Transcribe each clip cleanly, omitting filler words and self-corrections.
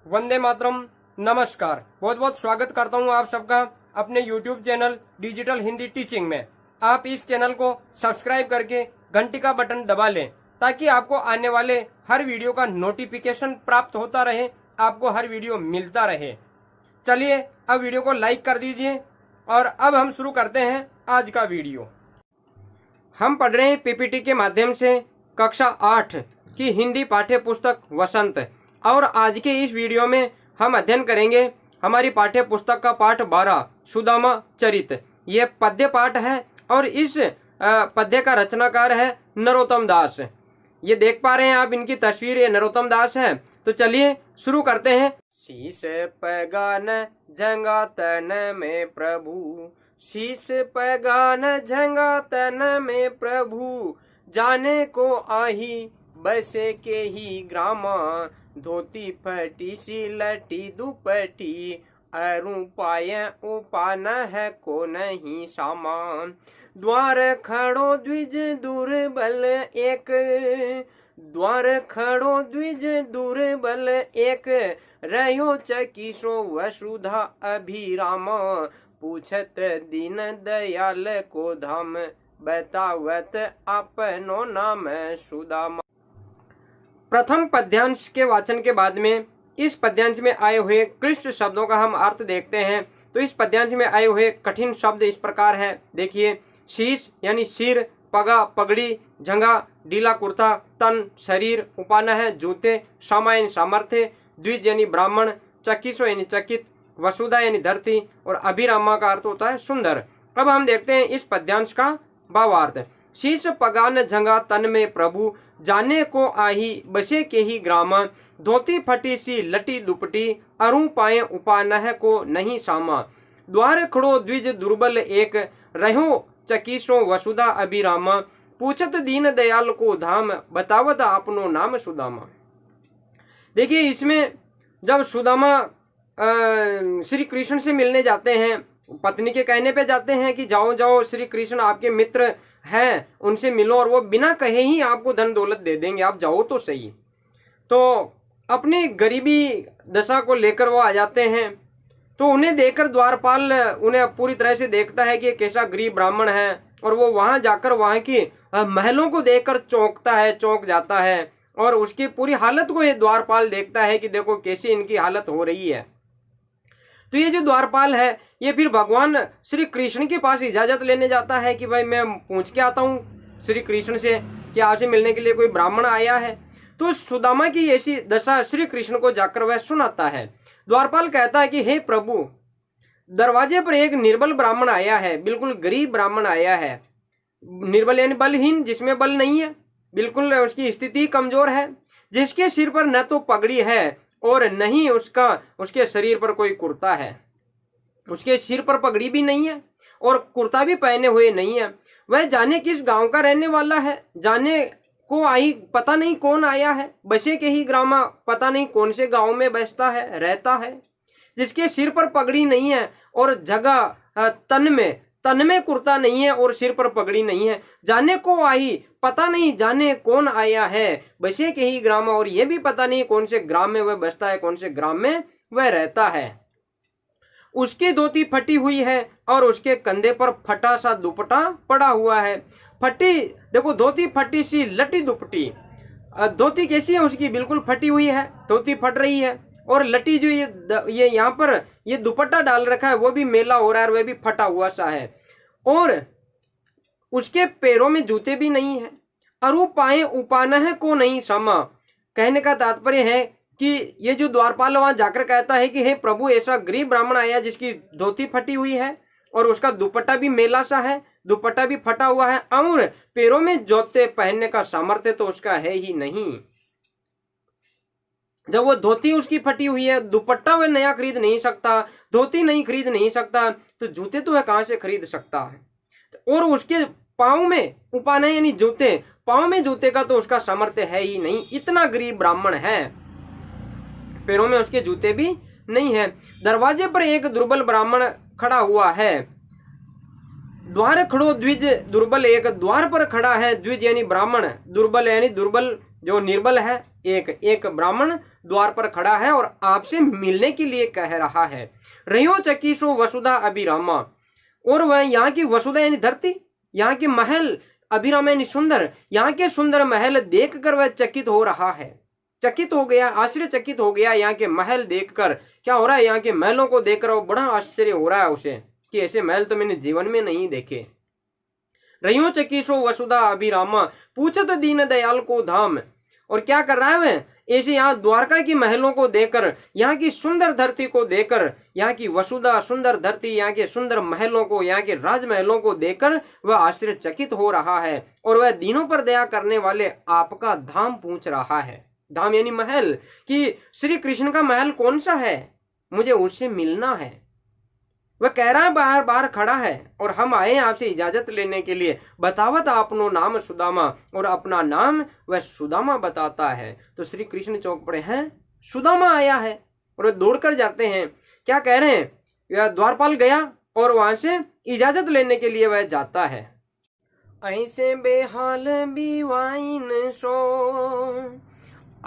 वंदे मातरम। नमस्कार, बहुत बहुत स्वागत करता हूं आप सबका अपने YouTube channel digital Hindi teaching में। आप इस चैनल को सब्सक्राइब करके घंटी का बटन दबा लें ताकि आपको आने वाले हर वीडियो का नोटिफिकेशन प्राप्त होता रहे, आपको हर वीडियो मिलता रहे। चलिए अब वीडियो को लाइक कर दीजिए और अब हम शुरू करते हैं आज का वीडियो। हम पढ़ रहे हैं पीपीटी के माध्यम से कक्षा 8 की हिंदी पाठ्य पुस्तक वसंत, और आज के इस वीडियो में हम अध्ययन करेंगे हमारी पाठ्य पुस्तक का पाठ 12 सुदामा चरित। ये पद्य पाठ है और इस पद्य का रचनाकार है नरोत्तम दास। ये देख पा रहे हैं आप इनकी तस्वीर, ये नरोत्तम दास है। तो चलिए शुरू करते हैं। शीश पैगान झंगा तन में प्रभु, शीश पैगान झंगा तन में प्रभु, जाने को आही बसे के ही ग्रामा, धोती फटी सी लटी दुपटी, अरु पाए उपान है को नहीं सामान, द्वार खड़ो द्विज दुर्बल एक, द्वार खड़ो द्विज दुर्बल एक, रहो चकिसो वसुधा अभिरामा, पूछत दीन दयाल को धाम, बतावत अपनो नाम सुदामा। प्रथम पद्यांश के वाचन के बाद में इस पद्यांश में आए हुए क्लिष्ट शब्दों का हम अर्थ देखते हैं। तो इस पद्यांश में आए हुए कठिन शब्द इस प्रकार है, देखिए। शीश यानी सिर, पगा पगड़ी, झंगा ढीला कुर्ता, तन शरीर, उपाना है जूते, सामा यानी सामर्थ्य, द्विज यानी ब्राह्मण, चकिसो यानी चकित, वसुधा यानी धरती, और अभिरामा का अर्थ होता है सुंदर। अब हम देखते हैं इस पद्यांश का भावार्थ। शीश पगान झंगा तन में प्रभु, जाने को आही बसे के ही ग्रामा, धोती फटी सी लटी दुपटी, अरु पाए उपानह को नहीं सामा, द्वार खड़ो द्विज दुर्बल एक, रहो चकिसो वसुधा अभिरामा, पूछत दीन दयाल को धाम, बतावत अपनो नाम सुदामा। देखिए, इसमें जब सुदामा श्री कृष्ण से मिलने जाते हैं, पत्नी के कहने पे जाते हैं कि जाओ जाओ, श्री कृष्ण आपके मित्र हैं, उनसे मिलो और वो बिना कहे ही आपको धन दौलत दे देंगे, आप जाओ तो सही। तो अपनी गरीबी दशा को लेकर वो आ जाते हैं। तो उन्हें देखकर द्वारपाल उन्हें पूरी तरह से देखता है कि कैसा गरीब ब्राह्मण है, और वो वहां जाकर वहां की महलों को देखकर चौंकता है, चौंक जाता है, और उसकी पूरी हालत को ये द्वारपाल देखता है कि देखो कैसी इनकी हालत हो रही है। तो ये जो द्वारपाल है ये फिर भगवान श्री कृष्ण के पास इजाजत लेने जाता है कि भाई मैं पूछ के आता हूँ श्री कृष्ण से कि आपसे मिलने के लिए कोई ब्राह्मण आया है। तो सुदामा की ऐसी दशा श्री कृष्ण को जाकर वह सुनाता है। द्वारपाल कहता है कि हे प्रभु, दरवाजे पर एक निर्बल ब्राह्मण आया है, बिल्कुल गरीब ब्राह्मण आया है। निर्बल यानी बलहीन, जिसमें बल नहीं है, बिल्कुल उसकी स्थिति कमजोर है, जिसके सिर पर न तो पगड़ी है और नहीं उसके शरीर पर कोई कुर्ता है। उसके सिर पर पगड़ी भी नहीं है और कुर्ता भी पहने हुए नहीं है। वह जाने किस गांव का रहने वाला है, जाने को आई पता नहीं कौन आया है, बसे के ही ग्रामा, पता नहीं कौन से गांव में बसता है, रहता है, जिसके सिर पर पगड़ी नहीं है और जगह तन में कुर्ता नहीं है और सिर पर पगड़ी नहीं है। जाने को आई पता नहीं जाने कौन आया है, बसे के ही ग्राम, और यह भी पता नहीं कौन से ग्राम में वह बसता है, कौन से ग्राम में वह रहता है। उसकी धोती फटी हुई है और उसके कंधे पर फटा सा दुपट्टा पड़ा हुआ है। फटी, देखो धोती फटी सी लटी दुपटी, धोती कैसी है उसकी, बिल्कुल फटी हुई है, धोती फट रही है, और लटी जो ये यहाँ पर ये दुपट्टा डाल रखा है वो भी मेला हो रहा है, वह भी फटा हुआ सा है, और उसके पैरों में जूते भी नहीं है। अरु पाए उपानह को नहीं समा, कहने का तात्पर्य है कि ये जो द्वारपाल वहां जाकर कहता है कि हे प्रभु, ऐसा गरीब ब्राह्मण आया जिसकी धोती फटी हुई है और उसका दुपट्टा भी मेला सा है, दुपट्टा भी फटा हुआ है, और पैरों में जूते पहनने का सामर्थ्य तो उसका है ही नहीं। जब वो धोती उसकी फटी हुई है, दुपट्टा वह नया खरीद नहीं सकता, धोती नहीं खरीद नहीं सकता, तो जूते तो वह कहां से खरीद सकता है। और उसके पाँव में उपाना यानी जूते, पाँव में जूते का तो उसका सामर्थ्य है ही नहीं, इतना गरीब ब्राह्मण है, पैरों में उसके जूते भी नहीं है। दरवाजे पर एक दुर्बल ब्राह्मण खड़ा हुआ है, द्वार खड़ो द्विज दुर्बल एक, द्वार पर खड़ा है द्विज यानी ब्राह्मण, दुर्बल यानी दुर्बल जो निर्बल है, एक ब्राह्मण द्वार पर खड़ा है और आपसे मिलने के लिए कह रहा है। रहियो चकी सो वसुधा अभिरामा, और वह यहाँ की वसुधा यानी धरती, यहाँ के महल, अभिरामा यानी सुंदर, यहाँ के सुंदर महल देखकर वह चकित हो रहा है, चकित हो गया, आश्चर्यचकित हो गया। यहाँ के महल देखकर क्या हो रहा है, यहाँ के महलों को देखकर वो बड़ा आश्चर्य हो रहा है उसे कि ऐसे महल तो मैंने जीवन में नहीं देखे। रहियो चकीसो वसुधा अभिरामा, पूछत दीन दयाल को धाम, और क्या कर रहा है वह, ऐसे यहाँ द्वारका की महलों को देखकर, यहाँ की सुंदर धरती को देखकर, यहाँ की वसुधा सुंदर धरती, यहाँ के सुंदर महलों को, यहाँ के राजमहलों को देखकर वह आश्चर्यचकित हो रहा है और वह दीनों पर दया करने वाले आपका धाम पूछ रहा है। धाम यानी महल, कि श्री कृष्ण का महल कौन सा है, मुझे उससे मिलना है। वह कह रहा है, बाहर बाहर खड़ा है और हम आए आपसे इजाजत लेने के लिए। बतावत आपनो नाम सुदामा, और अपना नाम वह सुदामा बताता है। तो श्री कृष्ण चौक पड़े हैं, सुदामा आया है, और वे दौड़कर जाते हैं। क्या कह रहे हैं, यह द्वारपाल गया और वहां से इजाजत लेने के लिए वह जाता है। ऐसे बेहाल बीवाइन सो,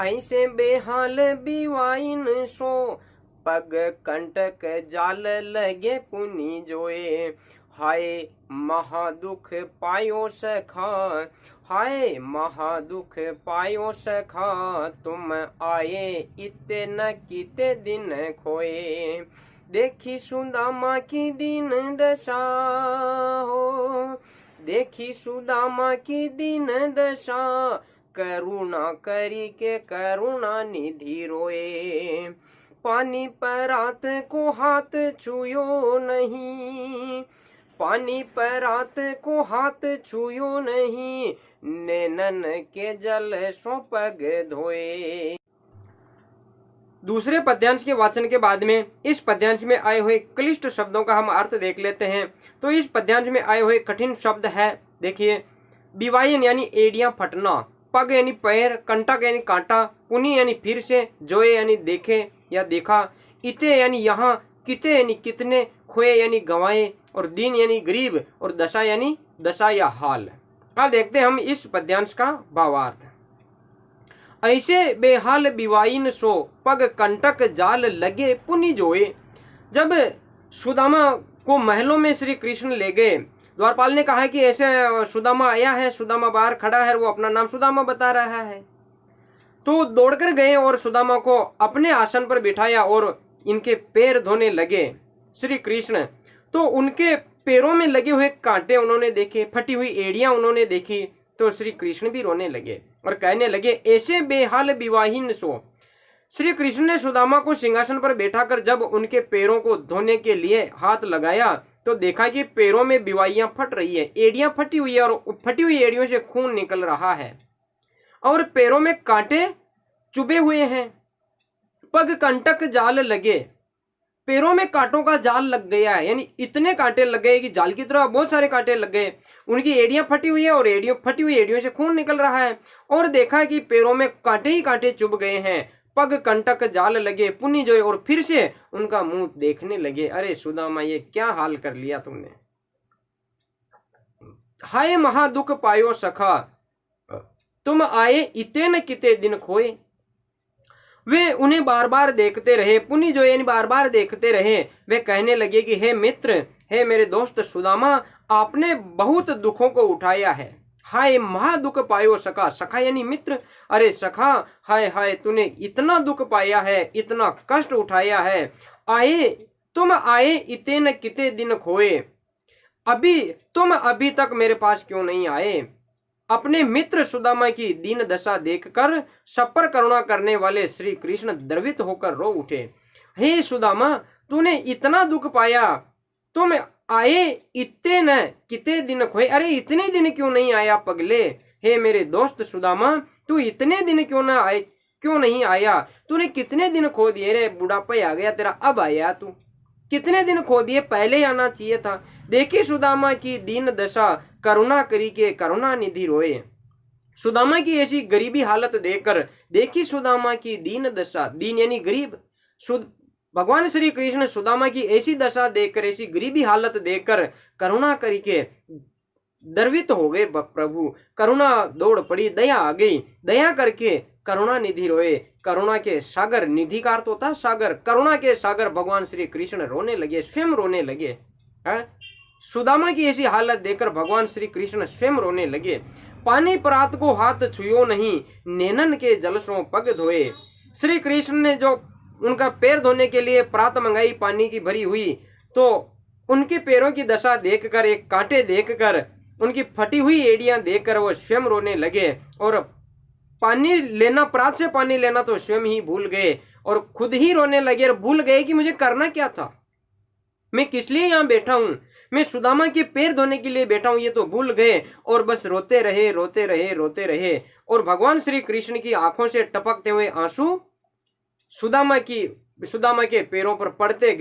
ऐसे बेहाल बीवाइन सो, पग कंटक जाल लगे पुनि जोए। हाय महादुख पायो सखा, हाय महादुख पायो सखा, तुम आए इते न किते दिन खोए। देखी सुदामा की दीन दशा हो, देखी सुदामा की दीन दशा, करुणा करी के करुणा निधि रोए। पानी पर रात को हाथ छुयो नहीं, पानी पर रात को हाथ छुयो नहीं, नैनन के जल सो पग धोए। दूसरे पद्यांश के वाचन के बाद में इस पद्यांश में आए हुए क्लिष्ट शब्दों का हम अर्थ देख लेते हैं। तो इस पद्यांश में आए हुए कठिन शब्द है, देखिए, बिवाइन यानी एड़ियां फटना, पग यानी पैर, कंटक यानी कांटा, पुनि यानी फिर से, जोए यानी देखे या देखा, इते यानी यहाँ, किते यानी कितने, खोए यानी गंवाए, और दीन यानी गरीब, और दशा यानी दशा या हाल। अब देखते हैं हम इस पद्यांश का भावार्थ। ऐसे बेहाल बिवाइन सो, पग कंटक जाल लगे पुनि जोए। जब सुदामा को महलों में श्री कृष्ण ले गए, द्वारपाल ने कहा कि ऐसे सुदामा आया है, सुदामा बाहर खड़ा है, वो अपना नाम सुदामा बता रहा है। तो दौड़कर गए और सुदामा को अपने आसन पर बिठाया और इनके पैर धोने लगे श्री कृष्ण। तो उनके पैरों में लगे हुए कांटे उन्होंने देखे, फटी हुई एड़ियां उन्होंने देखी, तो श्री कृष्ण भी रोने लगे और कहने लगे, ऐसे बेहाल विवाहीन सो। श्री कृष्ण ने सुदामा को सिंहासन पर बैठाकर जब उनके पैरों को धोने के लिए हाथ लगाया तो देखा कि पैरों में बिवाइयां फट रही है, एड़ियां फटी हुई है और फटी हुई एड़ियों से खून निकल रहा है और पैरों में कांटे चुभे हुए हैं। पग कंटक जाल लगे, पैरों में कांटों का जाल लग गया है, यानी इतने कांटे लग गए कि जाल की तरह बहुत सारे कांटे लग गए। उनकी एड़ियां फटी हुई है और फटी हुई एड़ियों से खून निकल रहा है और देखा कि पैरों में कांटे ही कांटे चुभ गए हैं। पग कंटक जाल लगे पुनि जोए, और फिर से उनका मुंह देखने लगे। अरे सुदामा, ये क्या हाल कर लिया तुमने। हाय महादुख पायो सखा, तुम आए इते न किते दिन खोए। वे उन्हें बार बार देखते रहे, पुनि जो यानी बार बार देखते रहे। वे कहने लगे कि हे मित्र, हे मेरे दोस्त सुदामा, आपने बहुत दुखों को उठाया है। हाय महादुख पायो सखा, सखा यानी मित्र। अरे सखा, हाय हाय, तूने इतना दुख पाया है, इतना कष्ट उठाया है। तुम आए इते न किते दिन खोए, तुम अभी तक मेरे पास क्यों नहीं आए। अपने मित्र सुदामा की दीन दशा देखकर सब पर करुणा करने वाले श्री कृष्ण द्रवित होकर रो उठे। हे सुदामा, तूने इतना दुख पाया, तुम आए इतने न किते दिन खोए। अरे इतने दिन क्यों नहीं आया पगले। हे मेरे दोस्त सुदामा, तू इतने दिन क्यों नहीं आया। तूने कितने दिन खो दिए रे, बुढ़ापा आ गया तेरा, अब आया तू। कितने दिन खो दिए, पहले ही आना चाहिए था। देखी सुदामा की दीन दशा, करुणा करी के करुणा निधि रोए। सुदामा की ऐसी गरीबी हालत देखकर, देखी सुदामा की दीन दशा, दीन यानी गरीब, भगवान श्री कृष्ण सुदामा की ऐसी दशा देखकर, ऐसी गरीबी हालत देखकर करुणा करी के द्रवित हो गए प्रभु, करुणा दौड़ पड़ी, दया आ गई, दया करके करुणा निधि रोए। करुणा के सागर, निधि का अर्थ होता है सागर, करुणा के सागर भगवान श्री कृष्ण रोने लगे, स्वयं रोने लगे। सुदामा की ऐसी हालत देखकर भगवान श्री कृष्ण स्वयं रोने लगे। पानी परात को हाथ छुयो नहीं, नैनन के जल सो पग धोए। श्री कृष्ण ने जो उनका पैर धोने के लिए परात मंगाई पानी की भरी हुई, तो उनके पैरों की दशा देखकर, एक कांटे देखकर, उनकी फटी हुई एड़ियां देखकर वो स्वयं रोने लगे और पानी लेना, परात से पानी लेना तो स्वयं ही भूल गए और खुद ही रोने लगे और भूल गए कि मुझे करना क्या था, मैं किस लिए यहाँ बैठा हूं, मैं सुदामा के पैर धोने के लिए बैठा हूं, ये तो भूल गए और बस रोते रहे रोते रहे रोते रहे। और भगवान श्री कृष्ण की आंखों से टपकते हुए आंसू सुदामा के पैरों पर पड़ते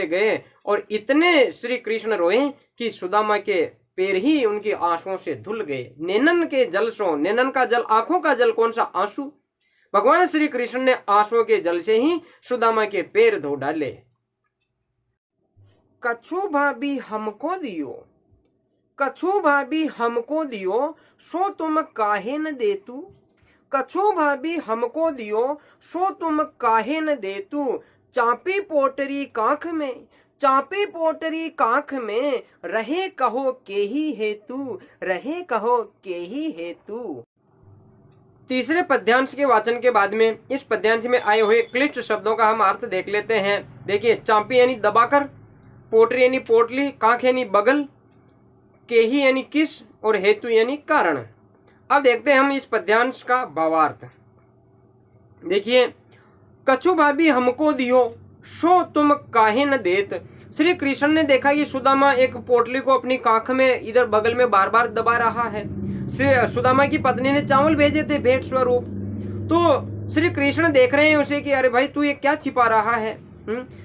गए और इतने श्री कृष्ण रोए कि सुदामा के पैर ही उनकी आंसुओं से धुल गए। नैनन के जल सो, नैनन का जल, आंखों का जल कौन सा, आंसू। भगवान श्री कृष्ण ने आंसुओं के जल से ही सुदामा के पैर धो डाले। कछु भाभी हमको दियो, कछु भाभी हमको दियो, सो तुम काहे न देतू। कछु भाभी हमको दियो, सो तुम काहे न देतू। चापी पोटरी काख में, चापी पोटरी काख में, रहे कहो के ही हेतु, रहे कहो के ही हेतु। तीसरे पद्यांश के वाचन के बाद में इस पद्यांश में आए हुए क्लिष्ट शब्दों का हम अर्थ देख लेते हैं। देखिए, चापी यानी दबाकर, पोटरी यानी पोटली, काख यानी बगल, के ही यानी किस और हेतु यानी कारण। अब देखते हैं हम इस पद्यांश का भावार्थ। देखिए, कछु भाभी हमको दियो, सो तुम काहे न देत। श्री कृष्ण ने देखा कि सुदामा एक पोटली को अपनी काख में इधर बगल में बार बार दबा रहा है। सुदामा की पत्नी ने चावल भेजे थे भेंट स्वरूप, तो श्री कृष्ण देख रहे हैं उसे कि अरे भाई तू ये क्या छिपा रहा है,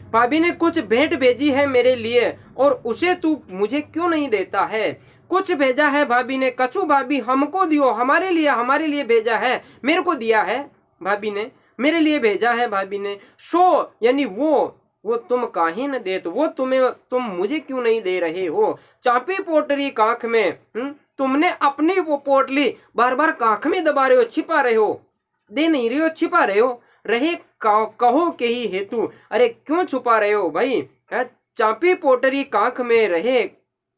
भाभी ने कुछ भेंट भेजी है मेरे लिए और उसे तू मुझे क्यों नहीं देता है। कुछ भेजा है भाभी ने, कछु भाभी हमको दियो, हमारे लिए भेजा है, मेरे को दिया है भाभी ने, मेरे लिए भेजा है भाभी ने। सो यानी वो तुम काहे न देत, वो तुम मुझे क्यों नहीं दे रहे हो। चापी पोटरी काख में, तुमने अपनी वो पोटली बार बार काख में दबा रहे हो, छिपा रहे हो, दे नहीं रहे हो, छिपा रहे हो। रहे कहो के ही हेतु, अरे क्यों छुपा रहे हो भाई। चापी पोटरी काख में, रहे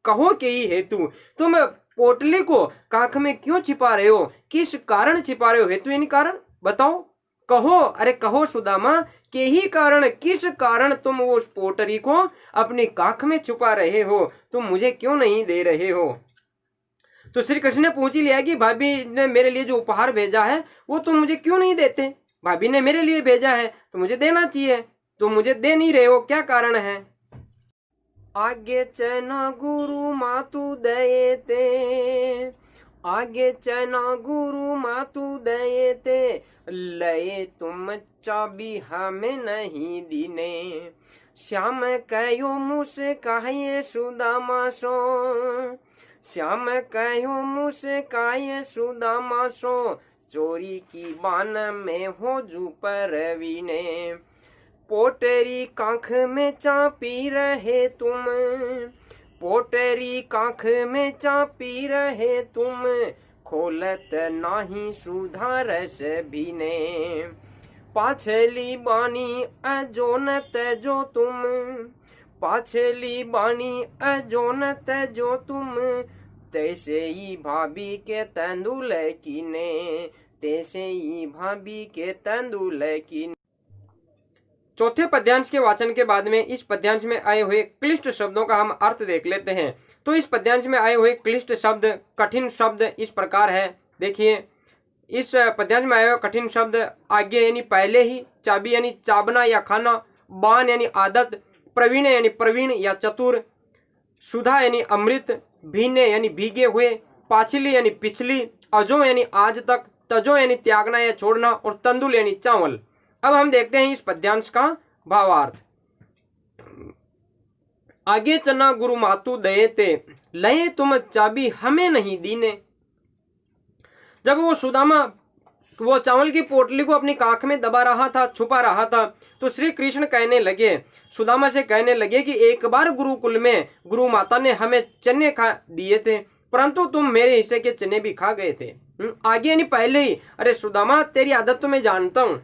कहो के ही हेतु, तुम पोटली को काख में क्यों छिपा रहे हो, किस कारण छिपा रहे हो। हेतु यानी कारण, बताओ। कहो, अरे कहो सुदामा, के ही कारण, किस कारण तुम वो उस पोटरी को अपनी काख में छुपा रहे हो, तुम मुझे क्यों नहीं दे रहे हो। तो श्री कृष्ण ने पूछ ही लिया कि भाभी ने मेरे लिए जो उपहार भेजा है वो तुम मुझे क्यों नहीं देते। भाभी ने मेरे लिए भेजा है तो मुझे देना चाहिए, तुम मुझे दे नहीं रहे हो, क्या कारण है। आगे चना गुरु मातु दयेते, आगे चना गुरु मातु दयेते, लये तुम चाबी हमें नहीं दीने। श्याम कहो मुझसे कहे सुदामा सो, श्याम कहो मुझसे कहे सुदामा सो, चोरी की बान में हो जू परवीने। पोटरी काख में चापी रहे तुम, पोटरी काख में चापी रहे तुम, खोलत नाही सुधारस भीने। पाछली बानी अजोनत जो तुम, पाछली बानी अजोनत जो तुम, तैसे ही भाभी के तंदुल कीने, तैसे ही भाभी के तंदुल कीने। चौथे पद्यांश के वाचन के बाद में इस पद्यांश में आए हुए क्लिष्ट शब्दों का हम अर्थ देख लेते हैं। तो इस पद्यांश में आए हुए क्लिष्ट शब्द, कठिन शब्द इस प्रकार है। देखिए, इस पद्यांश में आए हुए कठिन शब्द आगे यानी पहले ही, चाबी यानी चाबना या खाना, बान यानी आदत, प्रवीण यानी प्रवीण या चतुर, सुधा यानी अमृत, भीने यानी भीगे हुए, पाछली यानी पिछली, अजो यानी आज तक, तजो यानी त्यागना या छोड़ना और तंदुल यानी चावल। अब हम देखते हैं इस पद्यांश का भावार्थ। आगे चना गुरु मातु दयेते, लये तुम चाबी हमें नहीं दीने। जब वो सुदामा वो चावल की पोटली को अपनी काख में दबा रहा था, छुपा रहा था, तो श्री कृष्ण कहने लगे, सुदामा से कहने लगे कि एक बार गुरुकुल में गुरु माता ने हमें चने खा दिए थे, परंतु तुम मेरे हिस्से के चने भी खा गए थे। आगे यानी पहले ही, अरे सुदामा तेरी आदत तो मैं जानता हूँ,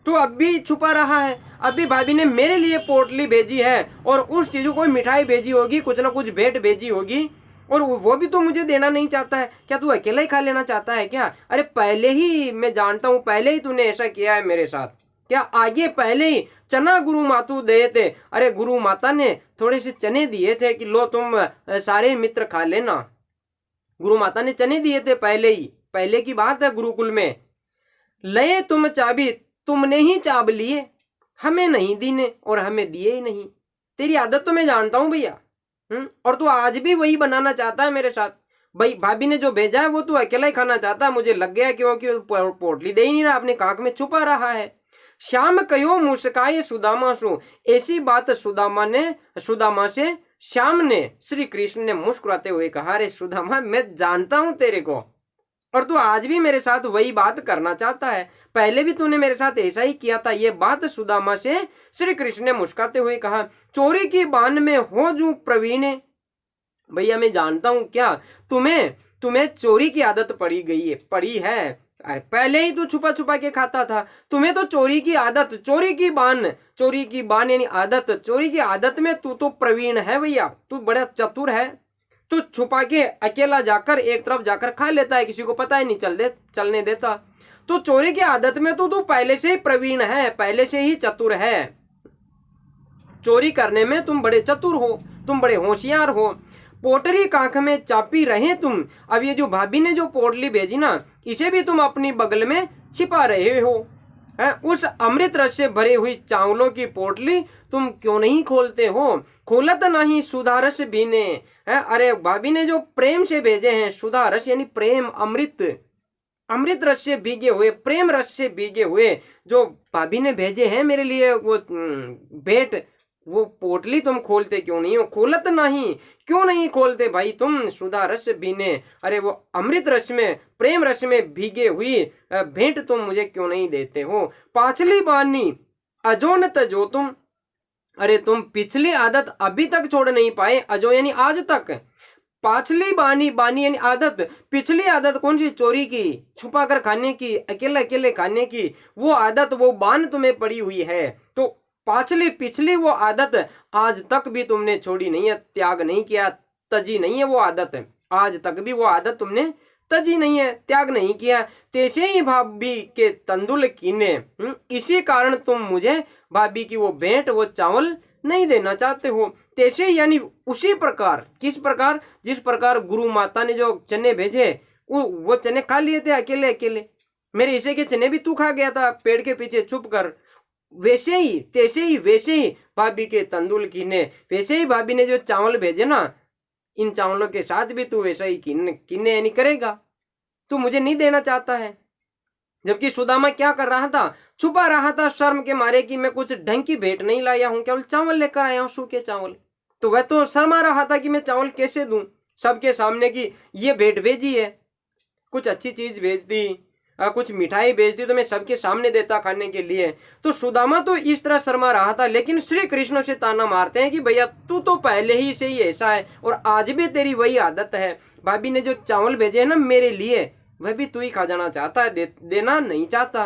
तू अब भी छुपा रहा है। अभी भाभी ने मेरे लिए पोटली भेजी है और उस चीजों कोई मिठाई भेजी होगी, कुछ ना कुछ भेंट भेजी होगी, और वो भी तो मुझे देना नहीं चाहता है। क्या तू अकेला ही खा लेना चाहता है क्या? अरे पहले ही मैं जानता हूँ, पहले ही तूने ऐसा किया है मेरे साथ। क्या आगे पहले ही चना गुरु मातू दे थे, अरे गुरु माता ने थोड़े से चने दिए थे कि लो तुम सारे मित्र खा लेना। गुरु माता ने चने दिए थे पहले ही, पहले की बात है गुरुकुल में। लए तुम चाबी, तुमने ही चाब लिए, हमें नहीं दीने और हमें दिए ही नहीं। तेरी आदत तो मैं जानता हूं भैया, और तू आज भी वही बनाना चाहता है मेरे साथ। भाई भाभी ने जो भेजा है वो तू अकेला ही खाना चाहता है, मुझे लग गया क्योंकि पोटली दे ही नहीं रहा, अपने कांख में छुपा रहा है। श्याम कयो मुस्काए सुदामा सु, ऐसी बात सुदामा से श्याम ने, श्री कृष्ण ने मुस्कुराते हुए कहा, अरे सुदामा मैं जानता हूं तेरे को, और तू आज भी मेरे साथ वही बात करना चाहता है, पहले भी तूने मेरे साथ ऐसा ही किया था। ये बात सुदामा से श्री कृष्ण ने मुस्कुराते हुए कहा। चोरी की बान में हो जू प्रवीण, भैया मैं जानता हूं क्या तुम्हें चोरी की आदत पड़ी है। पहले ही तू छुपा छुपा के खाता था, तुम्हें तो चोरी की आदत, चोरी की बान यानी आदत, चोरी की आदत में तू तो प्रवीण है भैया, तू बड़ा चतुर है। तू छुपा के अकेला जाकर एक तरफ जाकर खा लेता है, किसी को पता ही नहीं चलने देता। तो चोरी की आदत में तू पहले से ही प्रवीण है, पहले से ही चतुर है। चोरी करने में तुम बड़े चतुर हो, तुम बड़े होशियार हो। पोटरी कांख में चापी रहे तुम, अब ये जो भाभी ने जो पोटली भेजी ना, इसे भी तुम अपनी बगल में छिपा रहे हो। उस अमृत रस से भरी हुई चावलों की पोटली तुम क्यों नहीं खोलते हो? खोलत नहीं सुधा रस बीने, अरे भाभी ने जो प्रेम से भेजे हैं, सुधा रस यानी प्रेम, अमृत रस से भीगे हुए, प्रेम रस से भीगे हुए जो भाभी ने भेजे हैं मेरे लिए वो भेंट, वो पोटली तुम खोलते क्यों नहीं हो? खोलत नहीं, क्यों नहीं खोलते भाई तुम? सुधा रस बीने, अरे वो अमृत रस में, प्रेम रस में भीगे हुई भेंट तुम मुझे क्यों नहीं देते हो? पाछली बानी अजो न तजो तुम, अरे तुम पिछली आदत अभी तक छोड़ नहीं पाए। अजो यानी आज तक, पाछली बानी यानी आदत, पिछली आदत कौन सी? चोरी की, छुपा कर खाने की, अकेले अकेले खाने की, वो आदत, वो बान तुम्हें पड़ी हुई है। तो पिछली वो आदत आज तक भी तुमने छोड़ी नहीं है, त्याग नहीं किया, तजी नहीं है वो आदत, आज तक भी वो आदत तुमने तजी नहीं है, त्याग नहीं किया। तैसे ही भाभी के तंदुल कीने, इसी कारण तुम मुझे भाभी की वो भेंट, वो चावल नहीं देना चाहते हो। तैसे यानी उसी प्रकार, किस प्रकार? जिस प्रकार गुरु माता ने जो चने भेजे वो चने खा लिए थे अकेले अकेले, मेरे हिस्से के चने भी तू खा गया था पेड़ के पीछे छुप कर, वैसे ही भाभी के तंदुल कीने, वैसे ही भाभी ने जो चावल भेजे ना, इन चावलों के साथ भी तू वैसा ही कीने यानी करेगा। तू मुझे नहीं देना चाहता है। जबकि सुदामा क्या कर रहा था? छुपा रहा था शर्म के मारे कि मैं कुछ ढंग की भेंट नहीं लाया हूं, केवल चावल लेकर आया हूं, सूखे चावल। तो वह तो शर्मा रहा था कि मैं चावल कैसे दूं सबके सामने की ये भेंट भेजी है। कुछ अच्छी चीज भेज दी, कुछ मिठाई भेज दी तो मैं सबके सामने देता खाने के लिए। तो सुदामा तो इस तरह शर्मा रहा था, लेकिन श्री कृष्ण से ताना मारते हैं कि भैया तू तो पहले ही से ही ऐसा है और आज भी तेरी वही आदत है। भाभी ने जो चावल भेजे हैं ना मेरे लिए, वह भी तू ही खा जाना चाहता है, देना नहीं चाहता।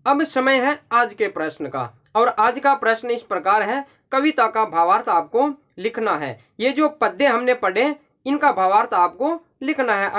अब समय है आज के प्रश्न का, और आज का प्रश्न इस प्रकार है, कविता का भावार्थ आपको लिखना है। ये जो पद्य हमने पढ़े इनका भावार्थ आपको लिखना है।